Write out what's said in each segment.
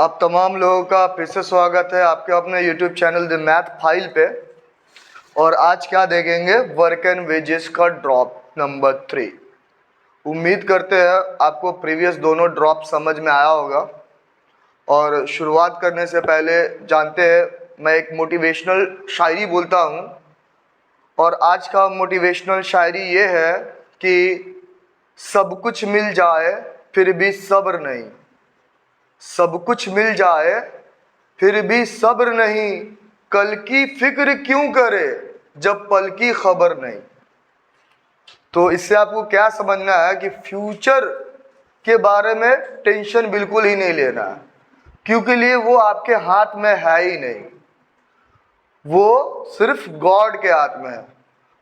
आप तमाम लोगों का फिर से स्वागत है आपके अपने YouTube channel the math file पे। और आज क्या देखेंगे, वर्क एंड वेजेस का ड्रॉप नंबर 3। उम्मीद करते हैं आपको प्रीवियस दोनों ड्रॉप समझ में आया होगा। और शुरुआत करने से पहले जानते हैं मैं एक मोटिवेशनल शायरी बोलता हूँ, और आज का मोटिवेशनल शायरी ये है कि सब कुछ मिल जाए फिर भी सब्र नहीं, सब कुछ मिल जाए फिर भी सब्र नहीं, कल की फिक्र क्यों करे जब पल की खबर नहीं। तो इससे आपको क्या समझना है कि फ्यूचर के बारे में टेंशन बिल्कुल ही नहीं लेना है, क्योंकि लिए वो आपके हाथ में है ही नहीं, वो सिर्फ गॉड के हाथ में है।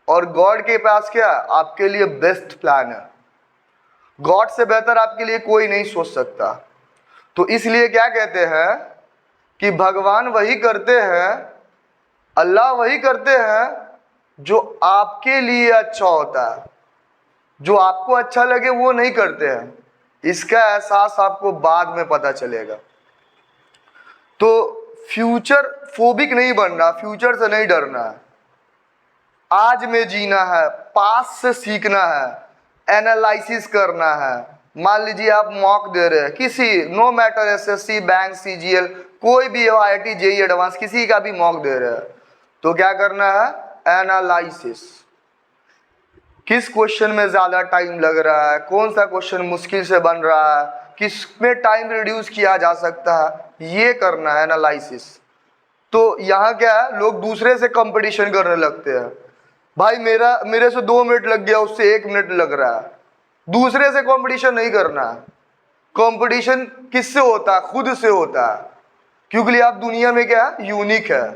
और गॉड के पास क्या है, आपके लिए बेस्ट प्लान है। गॉड से बेहतर आपके लिए कोई नहीं सोच सकता। तो इसलिए क्या कहते हैं कि भगवान वही करते हैं, अल्लाह वही करते हैं जो आपके लिए अच्छा होता है। जो आपको अच्छा लगे वो नहीं करते हैं, इसका एहसास आपको बाद में पता चलेगा। तो फ्यूचर फोबिक नहीं बनना, फ्यूचर से नहीं डरना है, आज में जीना है, पास्ट से सीखना है, एनालिसिस करना है। मान लीजिए आप मॉक दे रहे हैं किसी, no matter SSC, bank, CGL, कोई भी हो, आईआईटी, जेईई एडवांस, किसी का भी मॉक दे रहे हैं, तो क्या करना है, एनालिसिस। किस क्वेश्चन में ज़्यादा टाइम लग रहा है, कौन सा क्वेश्चन मुश्किल से बन रहा है, किस में टाइम रिड्यूस किया जा सकता है, ये करना है एनालिसिस। तो यहाँ क्या है, लोग दूसरे से कंपटीशन करने लगते हैं। भाई मेरे से 2 मिनट लग गया, उससे 1 मिनट लग रहा है। दूसरे से कंपटीशन नहीं करना है। कंपटीशन किससे होता है, खुद से होता है, क्योंकि आप दुनिया में क्या है, यूनिक है।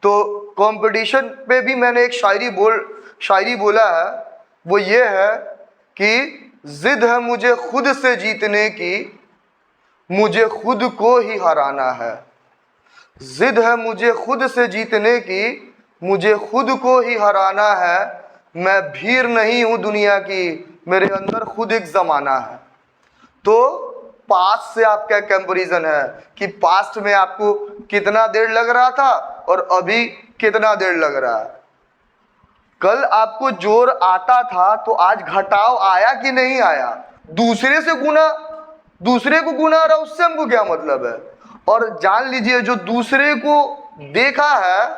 तो कंपटीशन पे भी मैंने एक शायरी बोला है, वो ये है कि जिद है मुझे खुद से जीतने की, मुझे खुद को ही हराना है। जिद है मुझे खुद से जीतने की, मुझे खुद को ही हराना है। मैं भीड़ नहीं हूँ दुनिया की, मेरे अंदर खुद एक ज़माना है। तो पास्ट से आपका कंपैरिजन है कि पास्ट में आपको कितना देर लग रहा था और अभी कितना देर लग रहा है। कल आपको जोर आता था तो आज घटाव आया कि नहीं आया। दूसरे से गुना, दूसरे को गुना आ रहा, उससे हमको क्या मतलब है। और जान लीजिए जो दूसरे को देखा है,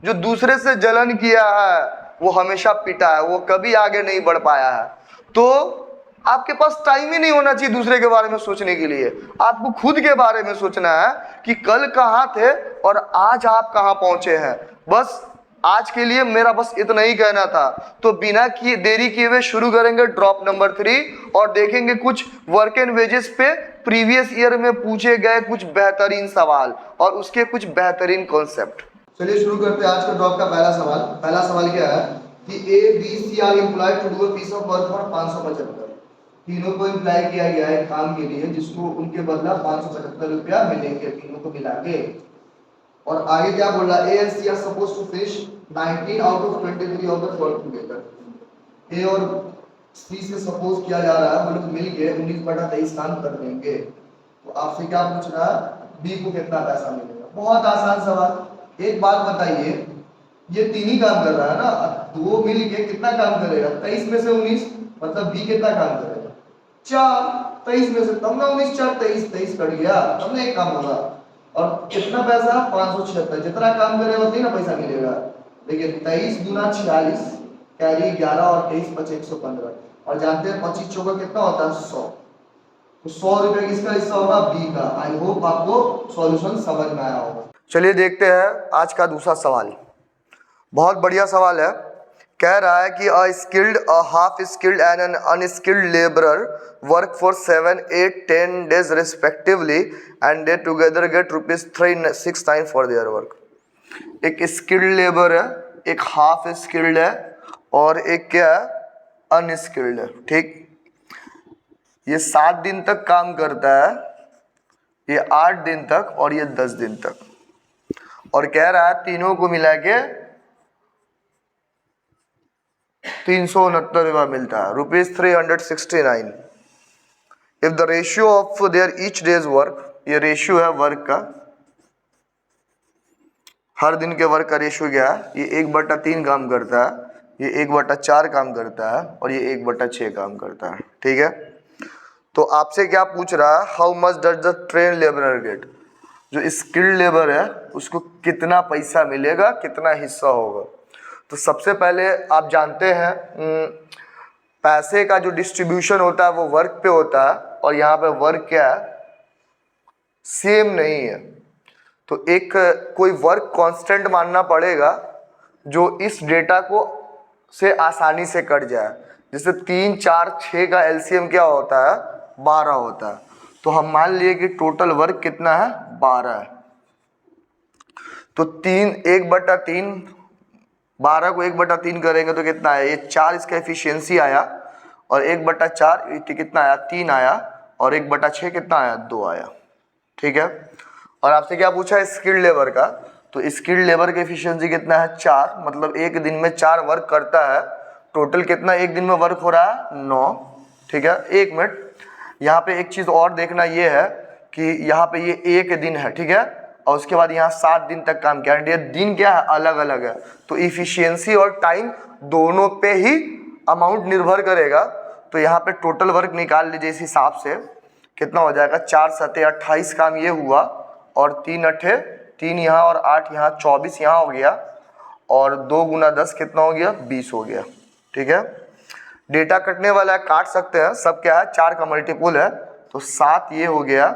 जो दूसरे से जलन किया है, वो हमेशा पिटा है, वो कभी आगे नहीं बढ़ पाया है। तो आपके पास टाइम ही नहीं होना चाहिए दूसरे के बारे में सोचने के लिए। आपको खुद के बारे में सोचना है कि कल कहाँ थे और आज आप कहाँ पहुंचे हैं। बस आज के लिए मेरा बस इतना ही कहना था। तो बिना देरी किए हुए शुरू करेंगे ड्रॉप नंबर 3 और देखेंगे कुछ वर्क एंड वेजेस पे प्रीवियस ईयर में पूछे गए कुछ बेहतरीन सवाल और उसके कुछ बेहतरीन कॉन्सेप्ट। चलिए शुरू करते हैं आज का ड्रॉप का पहला सवाल। पहला सवाल क्या है कि A B C are employed to do a piece of work for 575। तीनों को एम्प्लॉय किया गया है काम के लिए जिसको उनके बदला 575 रुपया मिलेंगे, तीनों को मिला के। और आगे क्या बोल रहा है, A and C are supposed to finish 19 out of 23 of the work together. A और सी से सपोज किया जा रहा है वो लोग मिलके 19/23 काम कर लेंगे। तो आपसे क्या पूछ रहा है, बी को कितना पैसा मिलेगा। बहुत आसान सवाल। एक बात बताइए, ये तीन ही काम कर रहा है ना, दो मिलके कितना काम करेगा, 23 में से 19, मतलब बी कितना काम करेगा, 4। 23 में से तब ना 19 4 23 कट गया, तब ना एक काम होगा। और कितना पैसा, 576। जितना काम करेगा उतना पैसा मिलेगा। देखिए 23 गुना 46 कैरी 11 और 23 बचे 115। और जानते हैं 25 चौका कितना होता है, 100। तो 100 रुपए किसका हिस्सा होगा, बी का। आई होप आपको सॉल्यूशन समझ में आया होगा। चलिए देखते हैं आज का दूसरा सवाल। बहुत बढ़िया सवाल है। कह रहा है कि a skilled, a half skilled and an unskilled labourer work for 7, 8, 10 days respectively and they together get ₹369 for their work. एक स्किल्ड लेबर है, एक हाफ स्किल्ड है और एक क्या है, अनस्किल्ड है। ठीक, ये 7 दिन तक काम करता है, ये 8 दिन तक और ये 10 दिन तक। और कह रहा है तीनों को मिला के 369 रुपया मिलता है, ₹369। If the ratio of their each days work ये रेशियो है वर्क का, हर दिन के वर्क का रेशियो क्या है, ये 1/3 काम करता है, ये 1/4 काम करता है और ये 1/6 काम करता है। ठीक है, तो आपसे क्या पूछ रहा है, how much does the train labourer get, जो स्किल्ड लेबर है उसको कितना पैसा मिलेगा, कितना हिस्सा होगा। तो सबसे पहले आप जानते हैं पैसे का जो डिस्ट्रीब्यूशन होता है वो वर्क पे होता है, और यहाँ पे वर्क क्या है, सेम नहीं है। तो एक कोई वर्क कांस्टेंट मानना पड़ेगा जो इस डेटा को से आसानी से कट जाए। जैसे 3, 4, 6 का एलसीएम क्या होता है, 12 होता है। तो हम मान लिए कि टोटल वर्क कितना है, 12 है। तो 1/3, 12 को 1/3 करेंगे तो कितना है, ये 4 इसका एफिशिएंसी आया, और 1/4 कितना आया, 3 आया, और 1/6 कितना आया, 2 आया। ठीक है, और आपसे क्या पूछा है, स्किल्ड लेबर का। तो स्किल्ड लेबर की एफिशिएंसी कितना है, 4, मतलब एक दिन में 4 वर्क करता है। टोटल कितना एक दिन में वर्क हो रहा है, 9। ठीक है, 1 मिनट, यहाँ पे एक चीज़ और देखना ये है कि यहाँ पे ये 1 दिन है, ठीक है, और उसके बाद यहाँ 7 दिन तक काम किया, ये दिन क्या है, अलग अलग है। तो इफिशियंसी और टाइम दोनों पे ही अमाउंट निर्भर करेगा। तो यहाँ पे टोटल वर्क निकाल लीजिए इस हिसाब से, कितना हो जाएगा, 4 7 28 काम ये हुआ, और 3 8 3 यहाँ और 8 यहाँ, 24 यहाँ हो गया, और 2 गुना 10 कितना हो गया, 20 हो गया। ठीक है, डेटा कटने वाला है, काट सकते हैं, सब क्या है, 4 का मल्टीपुल है, तो 7 ये हो गया,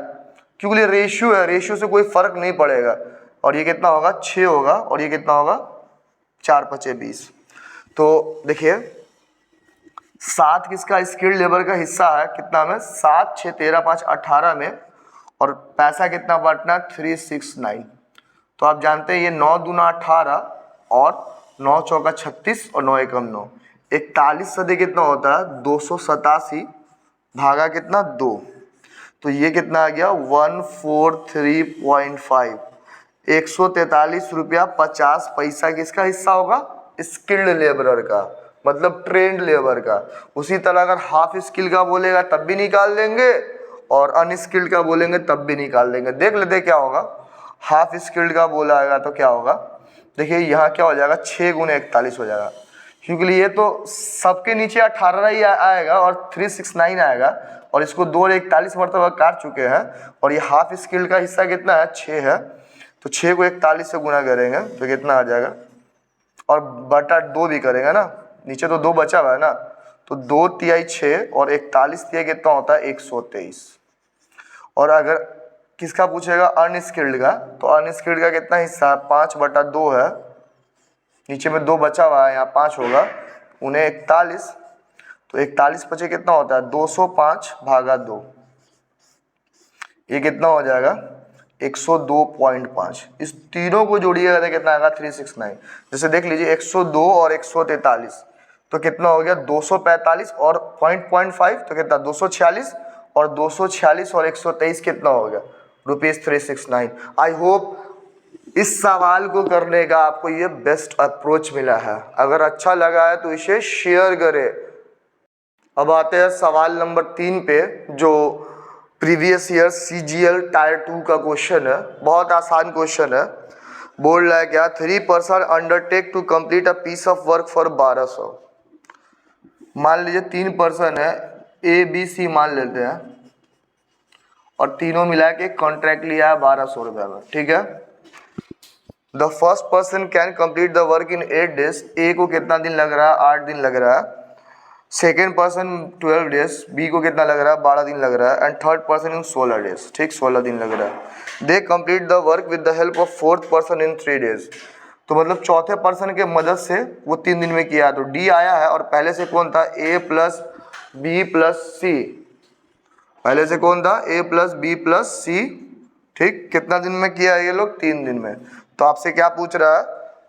क्योंकि रेशियो है, रेशियो से कोई फर्क नहीं पड़ेगा। और ये कितना होगा, 6 होगा, और ये कितना होगा, 4 5 20। तो देखिए 7 किसका, स्किल्ड लेबर का हिस्सा है, कितना में, 7 6 13 5 18 में, और पैसा कितना बांटना, 369। तो आप जानते हैं ये 9 दूना 18, और 9 चौका 36, और 9 एकम 9, 41 सदी कितना होता है, 287 भागा कितना, 2। तो ये कितना आ गया, 143.5, 143 रुपया 50 पैसा किसका हिस्सा होगा, स्किल्ड लेबरर का, मतलब ट्रेंड लेबर का। उसी तरह अगर हाफ स्किल का बोलेगा तब भी निकाल देंगे, और अनस्किल्ड का बोलेंगे तब भी निकाल देंगे। देख लेते क्या होगा, हाफ स्किल्ड का बोला आएगा तो क्या होगा, देखिए यहाँ क्या हो जाएगा, 6 गुने 41 हो जाएगा, क्योंकि ये तो सबके नीचे 18 ही आएगा और 369 आएगा, और इसको 2 और 41 मरतबा काट चुके हैं, और ये हाफ स्किल्ड का हिस्सा कितना है, 6 है। तो 6 को 41 से गुना करेंगे तो कितना आ जाएगा, और बटा 2 भी करेंगे ना, नीचे तो 2 बचा हुआ है ना, तो 2 तिहाई 6 और 41 तिहाई कितना होता है, 123। और अगर किसका पूछेगा, अनस्किल्ड का, तो अनस्किल्ड का कितना हिस्सा है, 5/2 है, नीचे में 2 बचा हुआ है, यहाँ 5 होगा, उन्हें 41, तो 41 पचे कितना होता है, 205 भागा 2, ये कितना हो जाएगा, 102.5। इस तीनों को जोड़िएगा तो कितना आएगा, 369। जैसे देख लीजिए 102 और 143, तो कितना हो गया, 245 और 0.5 तो कितना, 246, और 246 और 123 कितना हो गया, ₹369। आई होप इस सवाल को करने का आपको ये बेस्ट अप्रोच मिला है। अगर अच्छा लगा है तो इसे शेयर करें। अब आते हैं सवाल नंबर 3 पे, जो प्रीवियस ईयर CGL टायर 2 का क्वेश्चन है। बहुत आसान क्वेश्चन है। बोल रहा है क्या, 3 person undertake to complete a piece of work for 1200। मान लीजिए 3 पर्सन है, ABC मान लेते हैं, और तीनों मिला के कॉन्ट्रैक्ट लिया है 1200 रुपये में। ठीक है, the first person can complete the work in 8 days. A को कितना दिन लग रहा है, 8 दिन लग रहा है। सेकेंड पर्सन 12 डेज, बी को कितना लग रहा है, 12 दिन लग रहा है। And third person in 16 days, ठीक, 16 दिन लग रहा है। They complete the work with the help of fourth person in 3 days. तो मतलब चौथे पर्सन के मदद से वो 3 दिन में किया। तो डी आया है, और पहले से कौन था, A प्लस बी प्लस सी, पहले से कौन था, A प्लस बी प्लस सी। ठीक, कितना दिन में किया है ये लोग, 3 दिन में। तो आपसे क्या पूछ रहा है,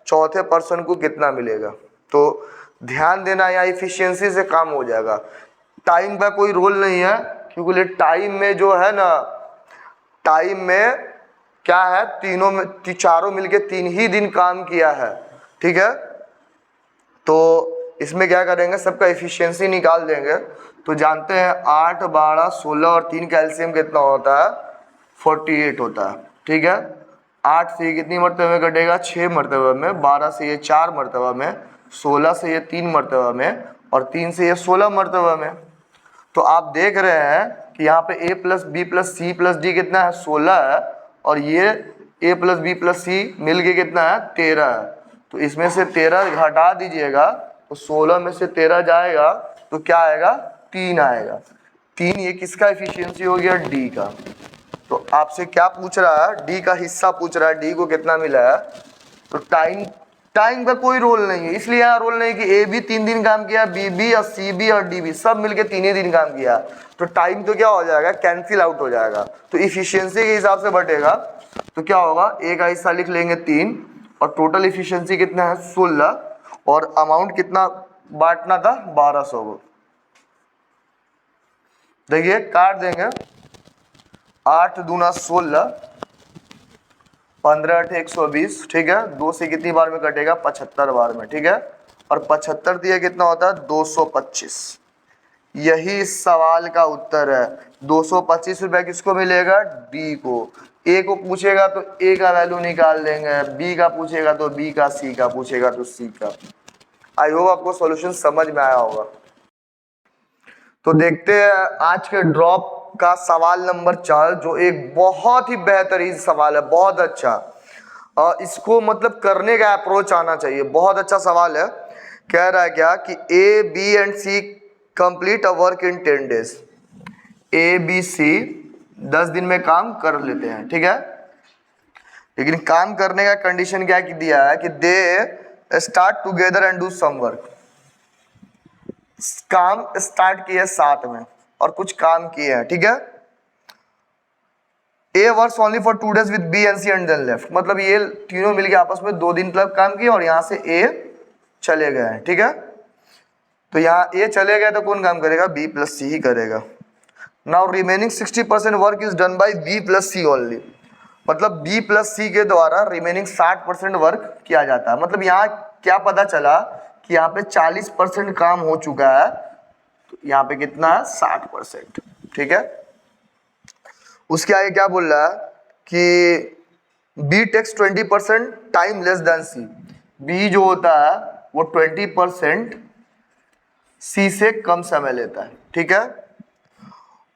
चौथे पर्सन को कितना मिलेगा। तो ध्यान देना, यहाँ इफिशियंसी से काम हो जाएगा। टाइम का कोई रोल नहीं है, क्योंकि टाइम में जो है ना, टाइम में क्या है, तीनों में चारों मिलके 3 ही दिन काम किया है। ठीक है, तो इसमें क्या करेंगे, सबका इफिशियंसी निकाल देंगे। तो जानते हैं 8 12 16 और 3 का एलसीएम कितना होता है, 48 होता है। ठीक है, 8 से ये कितनी मरतबे कटेगा, 6 मरतबा में, 12 से ये 4 मरतबा में, 16 से ये 3 मरतबा में, और 3 से ये 16 मरतबा में। तो आप देख रहे हैं कि यहाँ पे a plus B plus C plus D कितना है, 16 है, और ये a plus B plus C मिल के कितना है, 13 है। तो इसमें से 13 घटा दीजिएगा तो 16 में से 13 जाएगा तो क्या आएगा, 3 आएगा। 3 ये किसका एफिशिएंसी हो गया, डी का। तो आपसे क्या पूछ रहा है, डी का हिस्सा पूछ रहा है, डी को कितना मिला है। तो टाइम का कोई रोल नहीं है, इसलिए यहाँ रोल नहीं कि ए भी 3 दिन काम किया, बी भी और सी भी और डी भी सब मिलके 3 ही दिन काम किया। तो टाइम तो क्या हो जाएगा, कैंसिल आउट हो जाएगा। तो इफिशियंसी के हिसाब से बटेगा तो क्या होगा, ए का हिस्सा लिख लेंगे 3 और टोटल इफिशियंसी कितना है 16 और अमाउंट कितना बांटना था 1200 को। देखिए काट देंगे, 8 दूना 16, 15 8 120। ठीक है, 2 से कितनी बार में कटेगा, 75 बार में। ठीक है, और 75 दिया कितना होता है, 225। यही इस सवाल का उत्तर है। 225 रुपये किसको मिलेगा, डी को। ए को पूछेगा तो ए का वैल्यू निकाल देंगे, बी का पूछेगा तो बी का, सी का पूछेगा तो सी का। आई होप आपको सॉल्यूशन समझ में आया होगा। तो देखते हैं आज के ड्रॉप का सवाल नंबर 4, जो एक बहुत ही बेहतरीन सवाल है, बहुत अच्छा। इसको मतलब करने का अप्रोच आना चाहिए, बहुत अच्छा सवाल है। कह रहा है क्या कि A B and C complete a work in 10 days. A B C 10 दिन में काम कर लेते हैं। ठीक है, लेकिन काम करने का कंडीशन क्या दिया है कि they start together and do some work. काम स्टार्ट किए साथ में और कुछ काम किए हैं। ठीक है, A works only for 2 days with B and C and then left. मतलब ये तीनों मिलके आपस में 2 दिन तक काम किए और यहाँ से ए चले गए हैं। ठीक है, तो यहाँ ए चले गए तो कौन काम करेगा, बी प्लस सी ही करेगा। Now remaining 60% work is done by B plus C only. मतलब बी प्लस सी के द्वारा रिमेनिंग 60% वर्क किया जाता है। मतलब यहाँ क्या पता चला कि यहाँ पे 40% काम हो चुका है, तो यहाँ पे कितना है, 60%। ठीक है, उसके आगे क्या बोल रहा है कि B takes 20% time less than C. B जो होता है वो 20% सी से कम समय लेता है। ठीक है,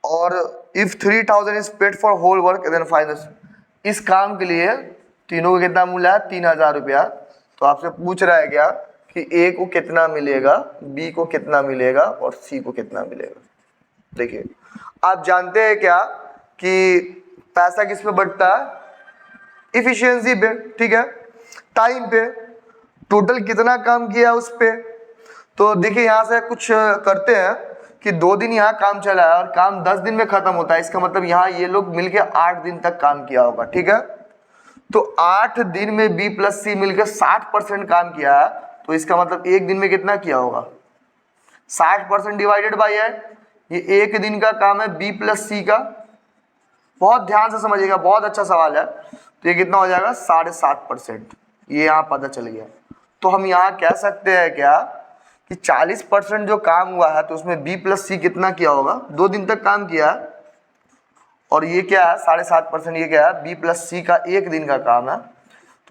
और if 3000 is paid for whole work then final. इस काम के लिए तीनों को कितना मिला है, 3000 रुपया। तो आपसे पूछ रहा है क्या कि ए को कितना मिलेगा, बी को कितना मिलेगा और सी को कितना मिलेगा। देखिए आप जानते हैं क्या कि पैसा किस पे बढ़ता है, इफिशियंसी पे। ठीक है, टाइम पे, टोटल कितना काम किया उस पे। तो देखिए यहाँ से कुछ करते हैं कि 2 दिन यहाँ काम चला है और काम 10 दिन में खत्म होता है। इसका मतलब यहाँ ये लोग मिलके 8 दिन तक काम किया होगा। ठीक है, तो 8 दिन में बी प्लस सी मिलकर 60% काम किया है, तो इसका मतलब एक दिन में कितना किया होगा, 60% डिवाइडेड बाई 8। ये एक दिन का काम है बी प्लस सी का। बहुत ध्यान से समझिएगा, बहुत अच्छा सवाल है। तो ये कितना हो जाएगा, 7.5%। ये यहाँ पता चल गया। तो हम यहाँ कह सकते हैं क्या कि 40% जो काम हुआ है तो उसमें बी प्लस सी कितना किया होगा, 2 दिन तक काम किया है। और ये क्या है, 7.5%। ये क्या है, बी प्लस सी का एक दिन का काम है।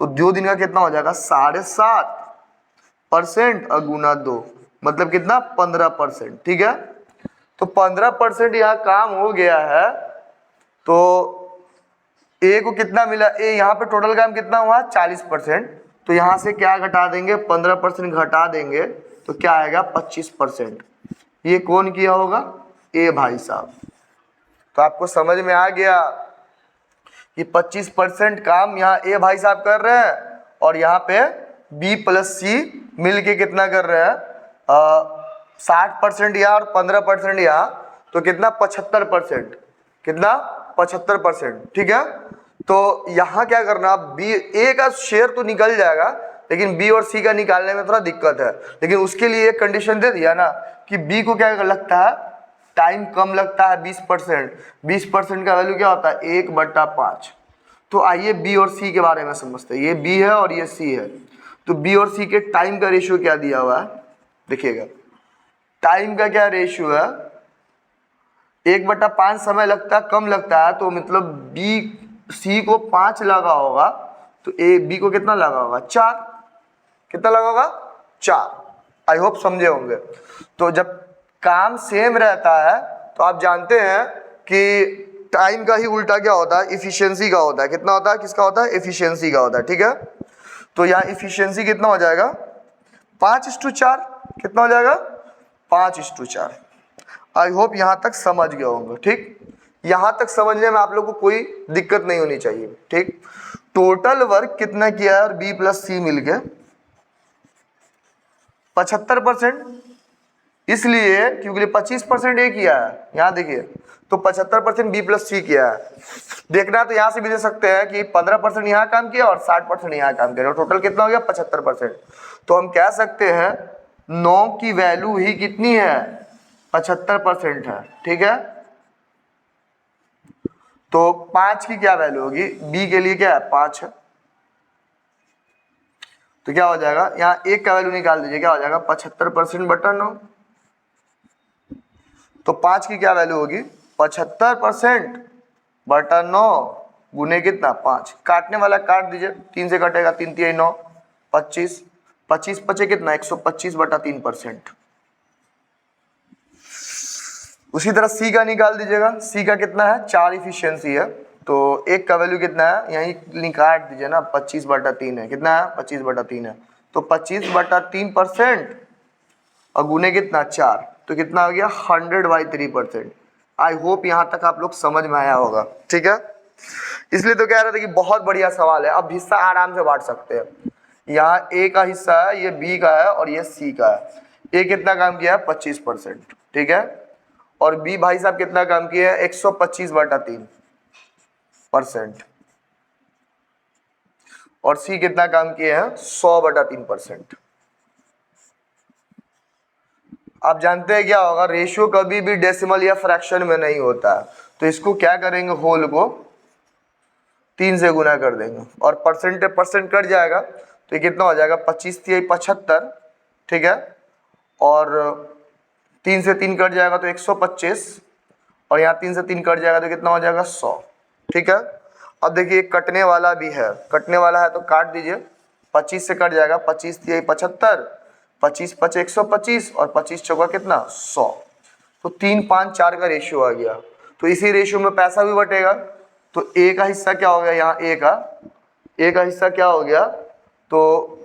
तो 2 दिन का कितना हो जाएगा, 7.5% और गुना 2 मतलब कितना, 15%। ठीक है, तो 15% यहाँ काम हो गया है। तो ए को कितना मिला, ए यहाँ पे टोटल काम कितना हुआ, 40%। तो यहाँ से क्या घटा देंगे, 15% घटा देंगे तो क्या आएगा, 25%। ये कौन किया होगा, ए भाई साहब। तो आपको समझ में आ गया कि 25% काम यहाँ ए भाई साहब कर रहे हैं और यहाँ पे बी प्लस सी मिल के कितना कर रहे हैं, 60% यहाँ और 15% यहाँ, तो कितना, 75%। कितना, 75%। ठीक है, तो यहाँ क्या करना, बी ए का शेयर तो निकल जाएगा लेकिन बी और सी का निकालने में थोड़ा दिक्कत है। लेकिन उसके लिए एक कंडीशन दे दिया ना कि बी को क्या लगता है, टाइम कम लगता है 20%। 20% का वैल्यू क्या होता है, 1/5। तो आइए बी और सी के बारे में समझते हैं। ये बी है और ये सी है। तो बी और सी के टाइम का रेशियो क्या दिया हुआ है, देखिएगा। टाइम का क्या रेशियो है, 1/5 समय लगता है, कम लगता है, तो मतलब बी सी को 5 लगा होगा तो ए बी को कितना लगा होगा 4। कितना लगा होगा 4। आई होप समझे होंगे। तो जब काम सेम रहता है तो आप जानते हैं कि टाइम का ही उल्टा क्या होता है, इफिशियंसी का होता है। कितना होता है, किसका होता है, इफिशियंसी का होता है। ठीक है, तो यहाँ इफिशियंसी कितना हो जाएगा 5:4। कितना हो जाएगा 5:4। आई होप यहाँ तक समझ गए होंगे। ठीक, यहाँ तक समझने में आप लोग को कोई दिक्कत नहीं होनी चाहिए। ठीक, टोटल वर्क कितना किया है और बी प्लस सी मिलके 75%, इसलिए क्योंकि 25% ए किया है। यहाँ देखिए, तो 75% बी प्लस सी किया है। देखना तो यहाँ से भी दे सकते हैं कि 15% यहाँ काम किया और 60% यहाँ काम किया, टोटल कितना हो गया 75%। तो हम कह सकते हैं 9 की वैल्यू ही कितनी है 75% है। ठीक है, तो 5 की क्या वैल्यू होगी, बी के लिए क्या है 5 है, तो क्या हो जाएगा यहाँ 1 का वैल्यू निकाल दीजिए, क्या हो जाएगा 75%/9। तो 5 की क्या वैल्यू होगी 75%/9 गुने कितना 5। काटने वाला काट दीजिए, 3 से कटेगा 3 3 9 25, 25 बचे कितना 125/3%। उसी तरह सी का निकाल दीजिएगा, सी का कितना है 4 इफिशियंसी है, तो 1 का वैल्यू कितना है यहीं काट दीजिए ना, 25/3 है। कितना है 25/3 है, तो 25/3% और गुने कितना 4, तो कितना हो गया 100/3%। आई होप यहाँ तक आप लोग समझ में आया होगा। ठीक है, इसलिए तो कह रहे थे कि बहुत बढ़िया सवाल है। अब हिस्सा आराम से बांट सकते हैं। यहाँ ए का हिस्सा है, ये बी का है और ये सी का है। ए कितना काम किया है 25%। ठीक है, और बी भाई साहब कितना काम किया है 125/3%, और सी कितना काम किए हैं 100/3%। आप जानते हैं क्या होगा, रेशियो कभी भी डेसिमल या फ्रैक्शन में नहीं होता है, तो इसको क्या करेंगे, होल को 3 से गुना कर देंगे और परसेंट कट जाएगा, तो ये कितना हो जाएगा 25 × 75। ठीक है, और 3 से 3 कट जाएगा तो 125, और यहाँ 3 से 3 कट जाएगा तो कितना हो जाएगा 100। ठीक है, अब देखिए कटने वाला भी है, कटने वाला है तो काट दीजिए, 25 से कट जाएगा, 25 × 75, 25 × 5 125 और 25 चौका कितना 100, तो 3 5 4 का रेशियो आ गया। तो इसी रेशियो में पैसा भी बटेगा, तो ए का हिस्सा क्या हो गया, यहाँ ए का हिस्सा क्या हो गया, तो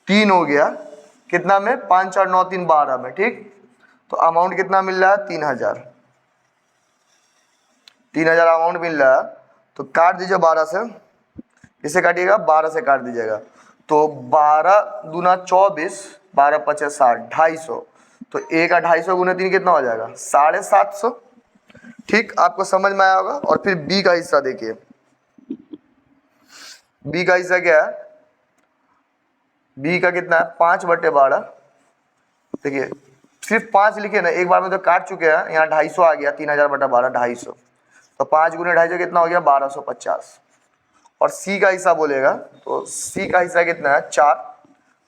3 हो गया, कितना में 5 4 9 3 12 में। ठीक, तो अमाउंट कितना मिल रहा है 3000 अमाउंट मिल रहा है। तो काट दीजिए 12 से, इसे काटिएगा 12 से काट दीजिएगा, तो 12 दूना 24, 12 5 60, 250, तो ए का 250 गुने 3 कितना हो जाएगा 750। ठीक, आपको समझ में आया होगा। और फिर बी का हिस्सा देखिए, बी का हिस्सा क्या है, बी का कितना है 5/12। देखिए सिर्फ 5 लिखे ना, एक बार में तो काट चुके हैं, यहाँ 250 आ गया, 3000/12 250, तो 5 गुने 250 कितना हो गया 1250। और सी का हिस्सा बोलेगा, तो सी का हिस्सा कितना है 4,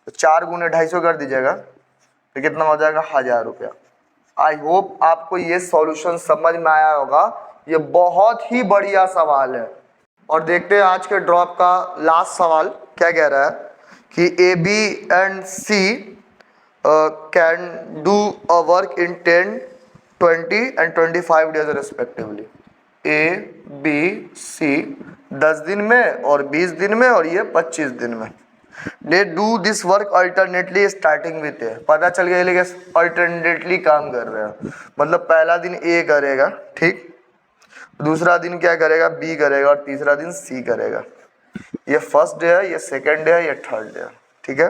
तो 4 गुने 250 कर दीजिएगा, तो कितना हो जाएगा 1000 रुपया। आई होप आपको ये सॉल्यूशन समझ में आया होगा। ये बहुत ही बढ़िया सवाल है। और देखते हैं आज के ड्रॉप का लास्ट सवाल क्या कह रहा है कि A B and C can do a work in 10, 20 and 25 days respectively. A B C 10 दिन में और 20 दिन में और ये 25 दिन में। They do this work alternately starting with A. पता चल गया लेकिन अल्टरनेटली काम कर रहे हैं, मतलब पहला दिन ए करेगा, ठीक, दूसरा दिन क्या करेगा बी करेगा और तीसरा दिन सी करेगा। ये फर्स्ट डे है, ये सेकेंड डे है, ये थर्ड डे है। ठीक है,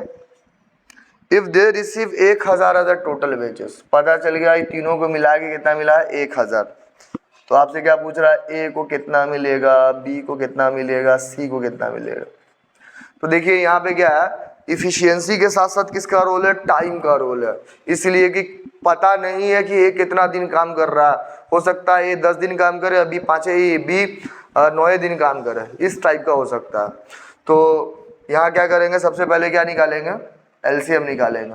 if they receive 1000 other total wages. पता चल गया ये तीनों को मिला के कितना मिला है 1000। तो आपसे क्या पूछ रहा है, ए को कितना मिलेगा, बी को कितना मिलेगा, सी को कितना मिलेगा। तो देखिए यहाँ पे क्या है, इफिशियंसी के साथ साथ किसका रोल है, टाइम का रोल है। इसलिए कि पता नहीं है कि ये कितना दिन काम कर रहा है, हो सकता है ये 10 दिन काम करे, अभी 5 बी 9 दिन काम करे, इस टाइप का हो सकता है। तो यहाँ क्या करेंगे, सबसे पहले क्या निकालेंगे, एलसीएम निकालेंगे।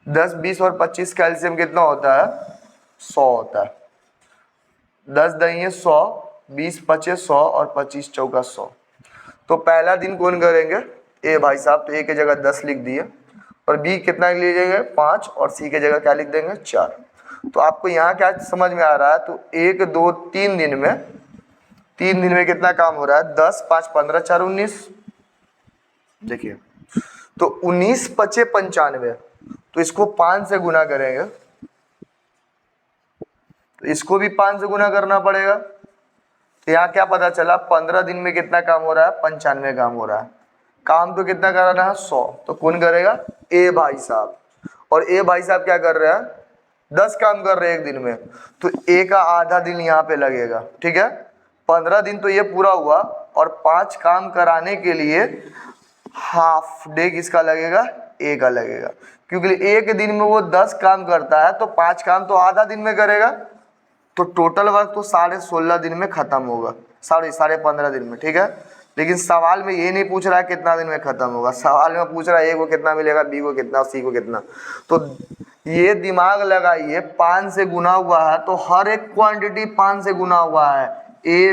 10, 20 और 25 का एलसीएम कितना होता है 100 होता है। 10 दही 100, 20 पचे 100 और 25 चौका 100। तो पहला दिन कौन करेंगे? ए भाई साहब। तो ए की जगह 10 लिख दिए और बी कितना ले जाएंगे? 5 और सी की जगह क्या लिख देंगे? 4। तो आपको यहाँ क्या समझ में आ रहा है? तो 1 2 3 दिन में, 3 दिन में कितना काम हो रहा है? 10 5 15 4 19। देखिए तो 19 पचे 95, तो इसको 5 से गुना करेंगे, तो इसको भी 5 से गुना करना पड़ेगा। तो यहाँ क्या पता चला? 15 दिन में कितना काम हो रहा है? 95 काम हो रहा है। काम तो कितना कराना है? 100। तो कौन करेगा? ए भाई साहब। और ए भाई साहब क्या कर रहे हैं? 10 काम कर रहे हैं एक दिन में, तो ए का आधा दिन यहाँ पे लगेगा। ठीक है, 15 दिन तो ये पूरा हुआ और 5 काम कराने के लिए हाफ डे किसका लगेगा? ए का लगेगा, क्योंकि एक दिन में वो 10 काम करता है तो 5 काम तो आधा दिन में करेगा। तो टोटल वर्क तो 16.5 दिन में खत्म होगा, साढ़े 15 दिन में। ठीक है, लेकिन सवाल में ये नहीं पूछ रहा है कितना दिन में खत्म होगा, सवाल में पूछ रहा है ए को कितना मिलेगा, बी को कितना, सी को कितना। तो ये दिमाग लगाइए, 5 से गुना हुआ है तो हर एक क्वांटिटी 5 से गुना हुआ है, ए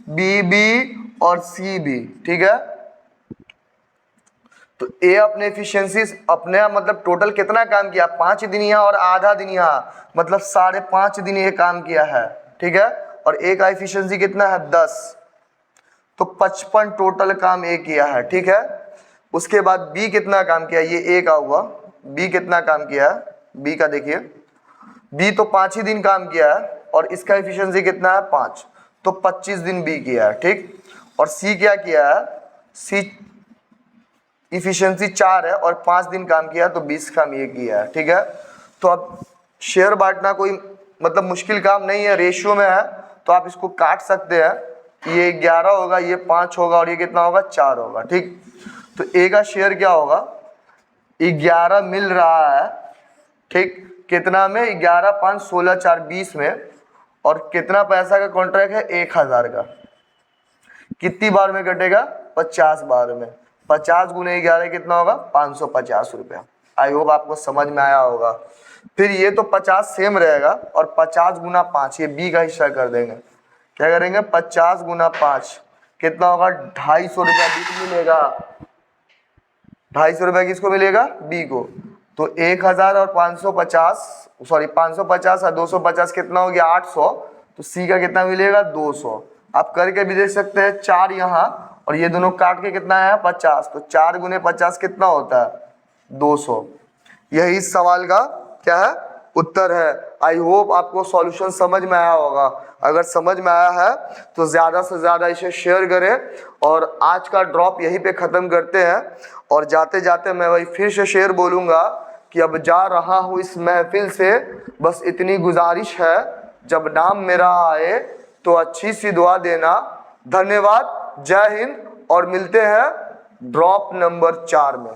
बी और सी बी। ठीक है, तो ए अपने एफिशिएंसी अपने मतलब टोटल कितना काम किया? 5 दिन यहाँ और आधा दिन यहाँ, मतलब 5.5 दिन ये काम किया है। ठीक है, और ए का एफिशिएंसी कितना है? 10, तो 55 टोटल काम ए किया है। ठीक है, उसके बाद बी कितना काम किया? ये ए का हुआ, बी कितना काम किया है? बी का देखिए, बी तो 5 ही दिन काम किया है और इसका एफिशिएंसी कितना है? 5, तो 25 दिन बी किया है। ठीक, और सी क्या किया है? सी इफिशिएंसी 4 है और 5 दिन काम किया तो 20 काम ये किया है। ठीक है, तो अब शेयर बांटना कोई मतलब मुश्किल काम नहीं है, रेशियो में है, तो आप इसको काट सकते हैं। ये 11 होगा, ये 5 होगा और ये कितना होगा? 4 होगा। ठीक, तो ए का शेयर क्या होगा? 11 मिल रहा है। ठीक, कितना में? 11 5 16 4 20 में, और कितना पैसा का कॉन्ट्रैक्ट है? 1000 का। कितनी बार में कटेगा? 50 बार में। 50 गुने 11 कितना होगा? 550 रुपया। आई होप आपको समझ में आया होगा। फिर ये तो 50 सेम रहेगा और 50 गुना 5 ये बी का हिस्सा कर देंगे। क्या करेंगे? 50 गुना 5 कितना होगा? 250 रुपया बी को मिलेगा। 250 रुपया किसको मिलेगा? बी को। तो 1000 और 550 और 250 कितना हो गया? 800। तो सी का कितना मिलेगा? 200। आप करके भी देख सकते हैं, 4 यहाँ और ये दोनों काट के कितना है? 50। तो 4 गुने 50 कितना होता है? 200। यही इस सवाल का क्या है? उत्तर है। आई होप आपको सॉल्यूशन समझ में आया होगा। अगर समझ में आया है तो ज़्यादा से ज़्यादा इसे शेयर करें और आज का ड्रॉप यहीं पे ख़त्म करते हैं। और जाते जाते मैं वही फिर से शेर बोलूँगा कि अब जा रहा हूँ इस महफिल से, बस इतनी गुजारिश है, जब नाम मेरा आए तो अच्छी सी दुआ देना। धन्यवाद, जय हिंद, और मिलते हैं ड्रॉप नंबर 4 में।